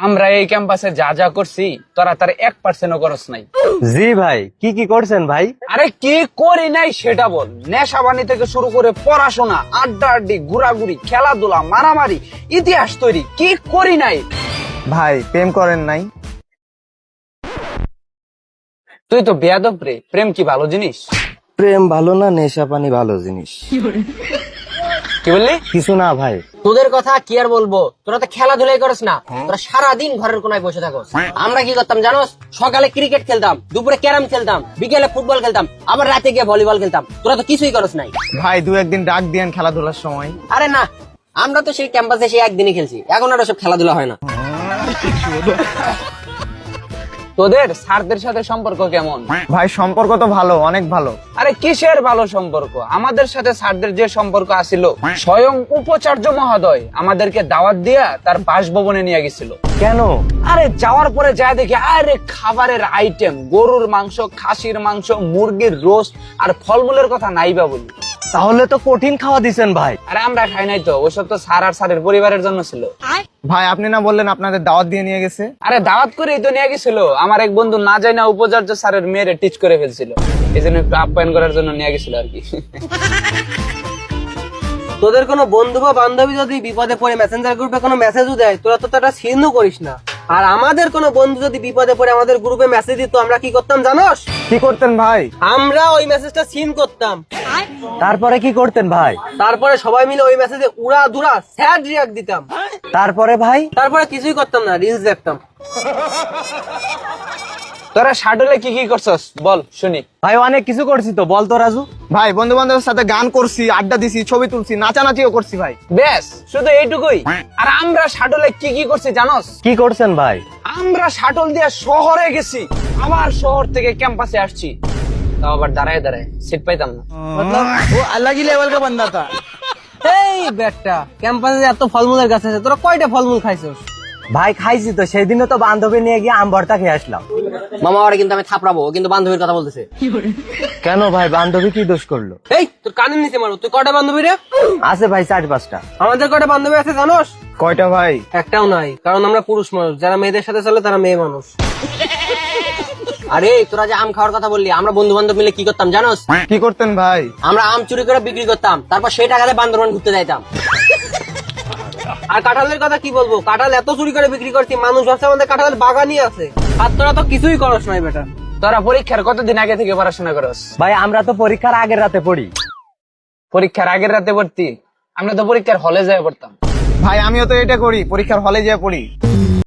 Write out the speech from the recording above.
আমরা এই ক্যাম্পাসে যা যা করছি তোরা তার 1% করস নাই। জি ভাই, কি কি করছেন ভাই? আরে কি করি নাই সেটা বল। নেশাবানি থেকে শুরু করে পড়াশোনা, আড্ডা আড্ডি, ঘুরাঘুরি, খেলাধুলা, মারামারি, ইতিহাস তৈরি, কি করি নাই? ভাই প্রেম করেন নাই? তুই তো বেয়াদব রে। প্রেম কি ভালো জিনিস? প্রেম ভালো না, নেশা পানি ভালো জিনিস? কি বললি? কিছু না ভাই। তোদের কথা কি আর বলবো, তোরা তো খেলাধুলাই করিস না, তোরা সারাদিন ঘরের কোনায় বসে থাকো। আমরা কি করতাম জানোস? সকালে ক্রিকেট খেলতাম, দুপুরে ক্যারাম খেলতাম, বিকেলে ফুটবল খেলতাম, আবার রাতে গিয়ে ভলিবল খেলতাম। তোরা তো কিছুই করস নাই। ভাই দু একদিন ডাক দিয়েন খেলাধুলার সময়। আরে না, আমরা তো সেই ক্যাম্পাসে সেই একদিনই খেলছি, এখন আর সব খেলাধুলা হয় না। তোদের স্যারদের সাথে সম্পর্ক কেমন? ভাই সম্পর্ক তো ভালো, অনেক ভালো। আরে কিসের ভালো সম্পর্ক? আমাদের সাথে স্যারদের যে সম্পর্ক আছিল, স্বয়ং উপাচার্য মহোদয় আমাদেরকে দাওয়াত দিয়া তার বাসভবনে নিয়ে গেছিল। কেন? আরে যাওয়ার পরে যা দেখি, আরে খাবারের আইটেম, গরুর মাংস, খাসির মাংস, মুরগির রোস্ট আর ফলমূলের কথা নাইবা বলি। তাহলে তো কঠিন খাওয়া দিছেন ভাই। আরে আমরা খাই নাই তো, ওসব তো স্যার আর স্যারের পরিবারের জন্য ছিল। ভাই আপনি না বললেন আপনাদের দাওয়াত দিয়ে নিয়ে গেছে? আরে দাওয়াত করেই তো নিয়ে গেছিল। আমার এক বন্ধু না যায় না উপাচার্য স্যারের মেয়েরে টিচ করে ফেলছিল, এই জন্য একটু আপ্যায়ন করার জন্য নিয়ে গেছিল আর কি। তোদের কোনো বন্ধু বা বান্ধবী যদি বিপদে পড়ে মেসেঞ্জার গ্রুপে কোনো মেসেজও দেয়, তোরা তো তাটা সিনও করিস না। আর আমাদের কোনো বন্ধু যদি বিপদে পড়ে আমাদের গ্রুপে মেসেজ দিত, আমরা কি করতাম জানোস? কি করতেন ভাই? আমরা ওই মেসেজটা সিন করতাম, তারপরে কি করতেন ভাই? তারপরে সবাই মিলে ওই মেসেজে উড়া দুরা স্যাড রিয়াক্ট দিতাম। তারপরে ভাই? তারপরে কিছুই করতাম না, রিলস দেখতাম। তোরা শাটলে কি কি করছস বল শুনি। ভাই অনেক কিছু করছি তো, বল তো রাজু। ভাই বন্ধু বান্ধবের সাথে গান করছি, আড্ডা দিছি, ছবি তুলছি, নাচানাচিও করছি ভাই। ব্যাস শুধু এইটুকুই? আর আমরা শাটলে কি কি করছি জানোস? কি করছেন ভাই? আমরা শাটল দিয়ে শহরে গেছি, আবার শহর থেকে ক্যাম্পাসে আসছি, তাও আবার দাঁড়ায় দাঁড়ায়, সিট পাইতাম না। ও আলাগ হি লেভেল কা বান্দা থা। এই বেটা, ক্যাম্পাসে এত ফলমূলের গাছ আছে, তোরা কয়টা ফলমূল খাইছস? ভাই খাইছি তো, সেই দিনও তো বান্ধবী নিয়ে গিয়ে আম ভর্তা খেয়ে আসলাম। মামা ওরা কিন্তু আমি থাপড়াবো, ও কিন্তু বান্ধবীর কথা বলতেছে। কেন ভাই, বান্ধবী কি দোষ করলো? এই তোর কানের নিচে মারো। তুই কয়টা বান্ধবী রে? আছে ভাই 4-5টা। আমাদের কয়টা বান্ধবী আছে জানোস? কয়টা ভাই? একটাও নাই, কারণ আমরা পুরুষ মানুষ, যারা মেয়েদের সাথে চলে তারা মেয়ে মানুষ। আরে তোরা যে আম খাওয়ার কথা বললি, আমরা বন্ধু বান্ধব মিলে কি করতাম জানোস? কি করতেন ভাই? আমরা আম চুরি করে বিক্রি করতাম, তারপর সেই টাকাতে বান্দরবান ঘুরতে যাইতাম। আর কাঁঠালের কথা কি বলবো, কাঁঠাল এত চুরি করে বিক্রি করছি, মানুষ ভাবছে আমাদের কাঁঠালের বাগানই আছে। আর তোরা তো কিছুই করস নাই বেটা। তোরা পরীক্ষার কতদিন আগে থেকে পড়াশোনা করস? ভাই আমরা তো পরীক্ষার আগের রাতে পড়ি। পরীক্ষার আগের রাতে পড়তি? আমরা তো পরীক্ষার হলে যায় পড়তাম। ভাই আমিও তো এটা করি, পরীক্ষার হলে যেয়ে পড়ি।